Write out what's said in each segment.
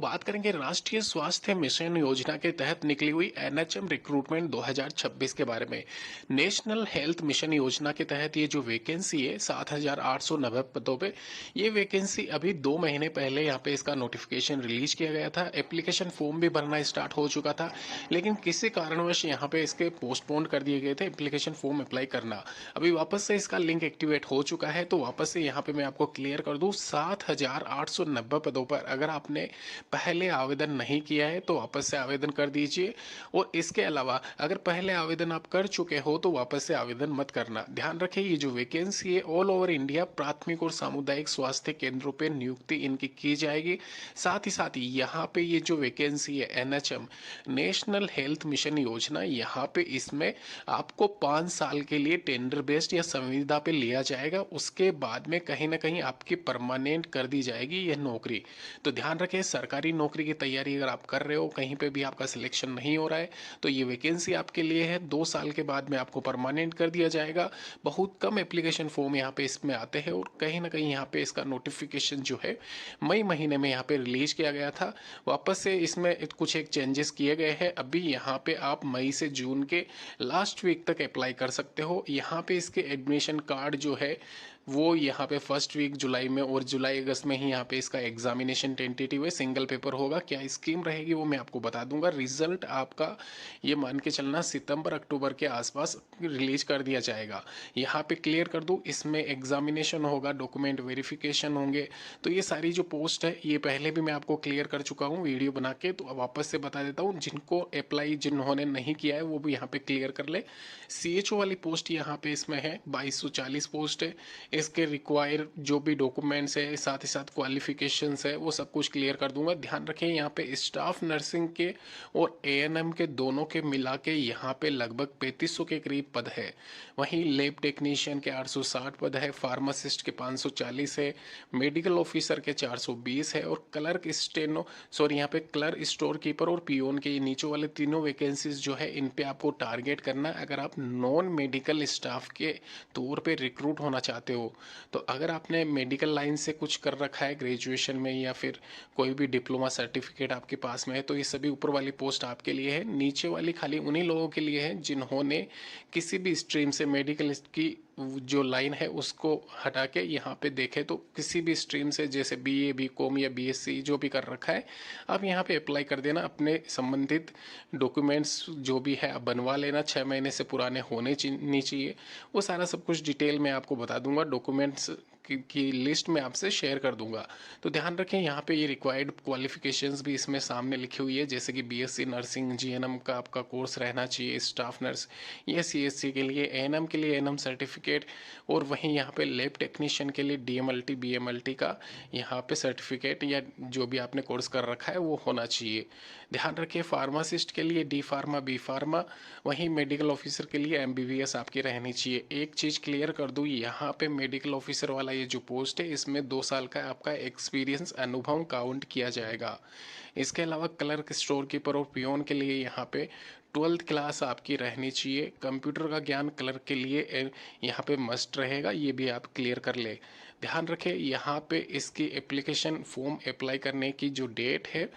बात करेंगे राष्ट्रीय स्वास्थ्य मिशन योजना के तहत निकली हुई एनएचएम रिक्रूटमेंट 2026 के बारे में। नेशनल हेल्थ मिशन योजना के तहत ये जो वैकेंसी है 7,890 पदों पे, ये वैकेंसी अभी 2 महीने पहले यहाँ पे इसका नोटिफिकेशन रिलीज किया गया था। एप्लीकेशन फॉर्म भी भरना स्टार्ट हो चुका था, लेकिन किसी कारणवश यहाँ पे इसके पोस्टपोन कर दिए गए थे एप्लीकेशन फॉर्म अप्लाई करना। अभी वापस से इसका लिंक एक्टिवेट हो चुका है, तो वापस से यहाँ पे मैं आपको क्लियर कर दूँ, 7,890 पदों पर अगर आपने पहले आवेदन नहीं किया है तो वापस से आवेदन कर दीजिए। और इसके अलावा अगर पहले आवेदन आप कर चुके हो तो वापस से आवेदन मत करना। ध्यान रखिए, ये जो वैकेंसी है ऑल ओवर इंडिया प्राथमिक और सामुदायिक स्वास्थ्य केंद्रों पर नियुक्ति इनकी की जाएगी। साथ ही यहाँ पे ये जो वैकेंसी है एनएचएम नेशनल हेल्थ मिशन योजना, यहाँ पे इसमें आपको 5 साल के लिए टेंडर बेस्ड या संविदा पे लिया जाएगा। उसके बाद में कहीं ना कहीं आपकी परमानेंट कर दी जाएगी यह नौकरी। तो ध्यान रखें, सरकारी नौकरी की तैयारी अगर आप कर रहे हो, कहीं पे भी आपका सिलेक्शन नहीं हो रहा है, तो ये वैकेंसी आपके लिए है। 2 साल के बाद में आपको परमानेंट कर दिया जाएगा। बहुत कम एप्लीकेशन फॉर्म यहाँ पे इसमें आते हैं और कहीं ना कहीं यहाँ पे इसका नोटिफिकेशन जो है मई महीने में यहाँ पे रिलीज किया गया था। वापस से इसमें कुछ एक चेंजेस किए गए हैं। अभी यहाँ पे आप मई से जून के लास्ट वीक तक अप्लाई कर सकते हो। यहाँ पे इसके एडमिशन कार्ड जो है वो यहाँ पे फर्स्ट वीक जुलाई में और जुलाई अगस्त में ही यहाँ पे इसका एग्जामिनेशन टेंटेटिव है, सिंगल पेपर होगा। क्या स्कीम रहेगी वो मैं आपको बता दूंगा। रिजल्ट आपका ये मान के चलना सितंबर अक्टूबर के आसपास रिलीज कर दिया जाएगा। यहाँ पे क्लियर कर दूँ, इसमें एग्जामिनेशन होगा, डॉक्यूमेंट वेरिफिकेशन होंगे। तो ये सारी जो पोस्ट है ये पहले भी मैं आपको क्लियर कर चुका हूँ वीडियो बना के, तो वापस से बता देता हूँ। जिनको अप्लाई जिन्होंने नहीं किया है वो भी यहाँ पे क्लियर कर ले। सीएचओ वाली पोस्ट यहाँ पे इसमें है 2240 पोस्ट है। इसके रिक्वायर जो भी डॉक्यूमेंट्स है, साथ ही साथ क्वालिफिकेशंस है, वो सब कुछ क्लियर कर दूंगा। ध्यान रखें, यहाँ पे स्टाफ नर्सिंग के और एएनएम के दोनों के मिला के यहाँ पे लगभग 3500 के करीब पद है। वहीं लैब टेक्नीशियन के 860 पद है, फार्मासिस्ट के 540 है, मेडिकल ऑफिसर के 420 है और क्लर्क स्टेनो यहाँ पे क्लर्क स्टोर कीपर और पियोन के नीचे वाले तीनों वैकेंसीज जो है इन पे आपको टारगेट करना है अगर आप नॉन मेडिकल स्टाफ के तौर पे रिक्रूट होना चाहते हो। तो अगर आपने मेडिकल लाइन से कुछ कर रखा है ग्रेजुएशन में या फिर कोई भी डिप्लोमा सर्टिफिकेट आपके पास में है तो ये सभी ऊपर वाली पोस्ट आपके लिए है। नीचे वाली खाली उन्हीं लोगों के लिए है जिन्होंने किसी भी स्ट्रीम से मेडिकल की जो लाइन है उसको हटा के यहाँ पे देखे तो किसी भी स्ट्रीम से, जैसे बीए, बीकॉम या बीएससी जो भी कर रखा है, आप यहाँ पे अप्लाई कर देना। अपने संबंधित डॉक्यूमेंट्स जो भी है आप बनवा लेना, 6 महीने से पुराने होने नहीं चाहिए। वो सारा सब कुछ डिटेल में आपको बता दूंगा, डॉक्यूमेंट्स की लिस्ट में आपसे शेयर कर दूंगा। तो ध्यान रखें, यहाँ पे ये रिक्वायर्ड क्वालिफिकेशंस भी इसमें सामने लिखी हुई है, जैसे कि बीएससी नर्सिंग जीएनएम का आपका कोर्स रहना चाहिए, स्टाफ नर्स या सीएससी के लिए, एएनएम के लिए एएनएम सर्टिफिकेट, और वहीं यहाँ पे लैब टेक्नीशियन के लिए डीएमएलटी बीएमएलटी का यहाँ पे सर्टिफिकेट या जो भी आपने कोर्स कर रखा है वो होना चाहिए। ध्यान रखिए, फार्मासिस्ट के लिए डी फार्मा, बी फार्मा, वहीं मेडिकल ऑफिसर के लिए एमबीबीएस आपकी रहनी चाहिए। एक चीज़ क्लियर कर दूँ, यहाँ पे मेडिकल ऑफिसर वाला ये जो पोस्ट है इसमें 2 साल का आपका एक्सपीरियंस अनुभव काउंट किया जाएगा। इसके अलावा क्लर्क, स्टोर कीपर और पियोन के लिए यहाँ पे 12th क्लास आपकी रहनी चाहिए। कंप्यूटर का ज्ञान क्लर्क के लिए यहाँ पे मस्ट रहेगा, ये भी आप क्लियर कर ले। ध्यान रखें, यहाँ पे इसकी एप्लीकेशन फॉर्म अप्लाई करने की जो डेट है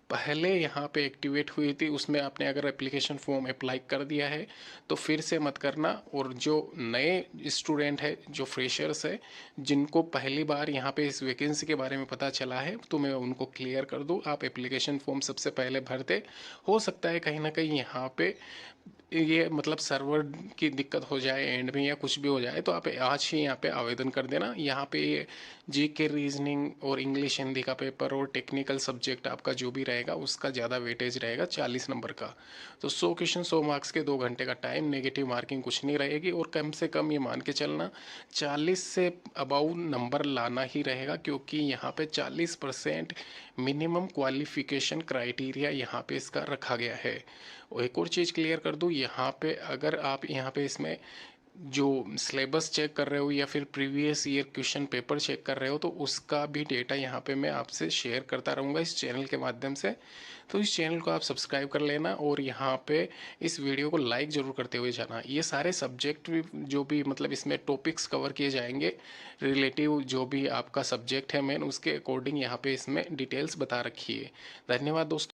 पहले यहाँ पे एक्टिवेट हुई थी, उसमें आपने अगर एप्लीकेशन फॉर्म अप्लाई कर दिया है तो फिर से मत करना। और जो नए स्टूडेंट है, जो फ्रेशर्स है, जिनको पहली बार यहाँ पे इस वैकेंसी के बारे में पता चला है, तो मैं उनको क्लियर कर दूँ, आप एप्लीकेशन फॉर्म सबसे पहले भरते। हो सकता है कहीं ना कहीं यहाँ पे ये मतलब सर्वर की दिक्कत हो जाए एंड में या कुछ भी हो जाए, तो आप आज ही यहाँ पे आवेदन कर देना। यहाँ पे जीके, रीजनिंग और इंग्लिश हिंदी का पेपर और टेक्निकल सब्जेक्ट आपका जो भी रहेगा उसका ज़्यादा वेटेज रहेगा, 40 नंबर का। तो 100 क्वेश्चन 100 मार्क्स के 2 घंटे का टाइम, नेगेटिव मार्किंग कुछ नहीं रहेगी। और कम से कम ये मान के चलना 40 से अबाउ नंबर लाना ही रहेगा, क्योंकि यहाँ पे 40% मिनिमम क्वालिफिकेशन क्राइटेरिया यहाँ पे इसका रखा गया है। और एक और चीज़ क्लियर कर दूँ, यहाँ पे अगर आप यहाँ पे इसमें जो सिलेबस चेक कर रहे हो या फिर previous year question paper check कर रहे हो, तो उसका भी डेटा यहाँ पे मैं आपसे शेयर करता रहूँगा इस चैनल के माध्यम से। तो इस चैनल को आप सब्सक्राइब कर लेना और यहाँ पे इस वीडियो को लाइक ज़रूर करते हुए जाना। ये सारे सब्जेक्ट भी जो भी मतलब इसमें टॉपिक्स कवर किए जाएंगे, रिलेटिव जो भी आपका सब्जेक्ट है मेन, उसके अकॉर्डिंग यहाँ पे इसमें डिटेल्स बता रखी है। धन्यवाद दोस्तों।